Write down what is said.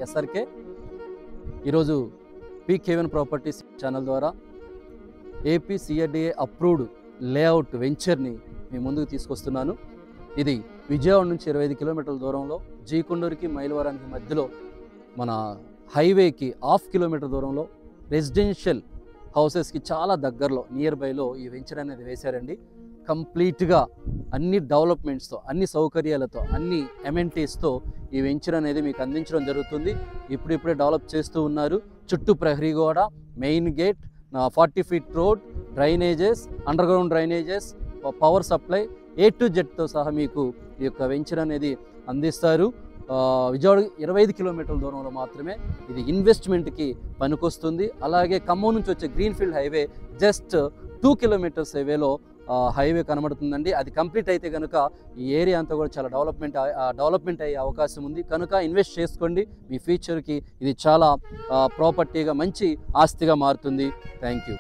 SRK ఈరోజు peak haven properties channel ద్వారా AP CRDA approved layout వెంచర్ని మీ ముందుకు తీసుకొస్తున్నాను. ఇది విజయవాడ నుంచి 25 కిలోమీటర్ల దూరంలో జీకొండూరుకి మైలవరానికి మధ్యలో మన హైవేకి 1/2 కిలోమీటర్ దూరంలో రెసిడెన్షియల్ హౌసెస్కి చాలా దగ్గరలో నియర్ బైలో ఈ వెంచర్ అనేది వేశారండి. కంప్లీట్గా అన్ని డెవలప్మెంట్స్తో, అన్ని సౌకర్యాలతో, అన్ని అమెంటీస్తో ఈ వెంచర్ అనేది మీకు అందించడం జరుగుతుంది. ఇప్పుడిప్పుడే డెవలప్ చేస్తూ ఉన్నారు. చుట్టూ ప్రహరీ గోడ, main gate, 40 feet road, drainages, under ground drainages, power supply A to Z తో సహా మీకు ఈ యొక్క వెంచర్ అనేది అందిస్తారు. విజయవాడ 25 కిలోమీటర్ల దూరంలో మాత్రమే ఇది ఇన్వెస్ట్మెంట్కి పనికొస్తుంది. అలాగే ఖమ్మం నుంచి వచ్చే గ్రీన్ఫీల్డ్ హైవే జస్ట్ 2 కిలోమీటర్స్ హైవేలో హైవే కనబడుతుందండి. అది కంప్లీట్ అయితే కనుక ఈ ఏరియా అంతా కూడా చాలా డెవలప్మెంట్ అయ్యే అవకాశం ఉంది. కనుక ఇన్వెస్ట్ చేసుకోండి. మీ ఫ్యూచర్కి ఇది చాలా ప్రాపర్టీగా మంచి ఆస్తిగా మారుతుంది. Thank you.